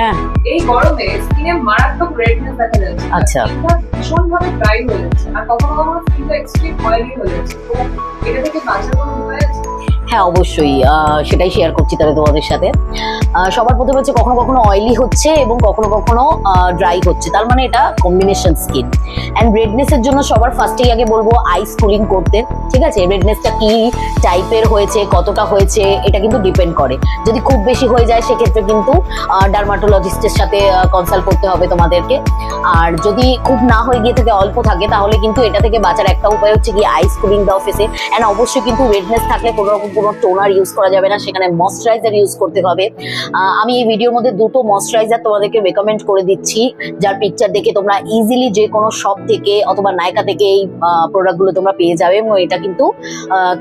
হ্যাঁ এই গরমে স্কিনে মারাত্মক রেডনেস দেখা যাচ্ছে। আচ্ছা। স্কিনটা ভীষণভাবে ড্রাই হয়ে যাচ্ছে আর কখনো কখনো স্কিনটা এক্সট্রিম অয়েলি হয়ে যাচ্ছে। তো এটা থেকে বাঁচার কোনো উপায় আছে? হ্যাঁ অবশ্যই, সেটাই শেয়ার করছি তাহলে তোমাদের সাথে। সবার প্রথমে হচ্ছে কখনো কখনো অয়েলি হচ্ছে এবং কখনো কখনো ড্রাই হচ্ছে, তার মানে এটা কম্বিনেশন স্কিন। অ্যান্ড রেডনেস এর জন্য সবার ফার্স্টেই আগে বলবো আইস কুলিং করতে। ঠিক আছে, রেডনেসটা কি টাইপের হয়েছে, কতটা হয়েছে, এটা কিন্তু ডিপেন্ড করে। যদি খুব বেশি হয়ে যায় সেক্ষেত্রে কিন্তু ডার্মাটোলজিস্টের সাথে কনসাল্ট করতে হবে তোমাদেরকে। আর যদি খুব না হয়ে গিয়ে থাকে, অল্প থাকে, তাহলে কিন্তু এটা থেকে বাঁচার একটা উপায় হচ্ছে কি আইস কুলিং দাও ফেসে। অ্যান্ড অবশ্যই কিন্তু রেডনেস থাকলে কোনো রকম কোনো টোনার ইউজ করা যাবে না, সেখানে ময়শ্চারাইজার ইউজ করতে হবে। আমি এই ভিডিওর মধ্যে দুটো ময়শ্চারাইজার তোমাদেরকে রেকমেন্ড করে দিচ্ছি, যার পিকচার দেখে তোমরা ইজিলি যে কোনো শপ থেকে অথবা নাইকা থেকে এই প্রোডাক্টগুলো তোমরা পেয়ে যাবে এবং এটা কিন্তু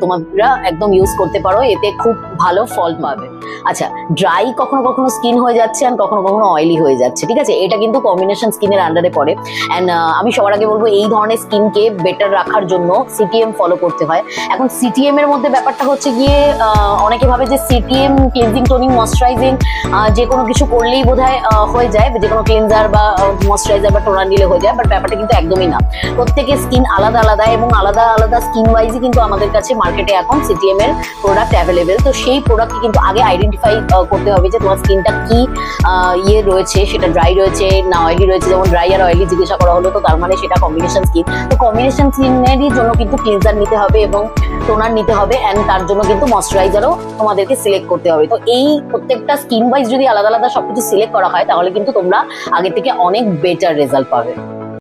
তোমরা একদম ইউজ করতে পারো, এতে খুব ভালো ফল পাবে। আচ্ছা, ড্রাই কখনো কখনো স্কিন হয়ে যাচ্ছে আর কখনো কখনো অয়েলি হয়ে যাচ্ছে, ঠিক আছে, এটা কিন্তু কম্বিনেশন স্কিনের আন্ডারে পড়ে। অ্যান্ড আমি সবার আগে বলবো এই ধরনের স্কিনকে বেটার রাখার জন্য সিটিএম ফলো করতে হয়। এখন সিটিএম এর মধ্যে ব্যাপারটা হচ্ছে গিয়ে অনেকে ভাবে যে সিটিএম ক্লিনজিং টোনিং ময়শ্চারাইজিং যে কোনো কিছু করলেই বোধহয় হয়ে যায়, যে কোনো ক্লিনজার বা ময়শ্চারাইজার বা টোনার নিলে হয়ে যায়, বাট ব্যাপারটা কিন্তু একদমই না। প্রত্যেকের স্কিন আলাদা আলাদা এবং আলাদা আলাদা স্কিন ওয়াইজই কিন্তু আমাদের কাছে মার্কেটে এখন সিটিএম এর প্রোডাক্ট অ্যাভেলেবেল। তো সেই প্রোডাক্টকে কিন্তু আগে আইডেন্টিফাই করতে হবে যে তোমার স্কিনটা কি ইয়ে রয়েছে, সেটা ড্রাই রয়েছে না অয়েলি রয়েছে। যেমন ড্রাই আর অয়েলি জিজ্ঞাসা করা হলো, তো তার মানে সেটা কম্বিনেশন স্কিন। তো কম্বিনেশন স্কিনেরই জন্য কিন্তু ক্লিনজার নিতে হবে এবং টোনার নিতে হবে, অ্যান্ড তার জন্য কিন্তু ময়শ্চারাইজারও তোমাদেরকে সিলেক্ট করতে হবে। তো এই প্রত্যেকটা স্কিন ওয়াইজ যদি আলাদা আলাদা সবকিছু সিলেক্ট করা হয় তাহলে কিন্তু তোমরা আগে থেকে অনেক বেটার রেজাল্ট পাবে।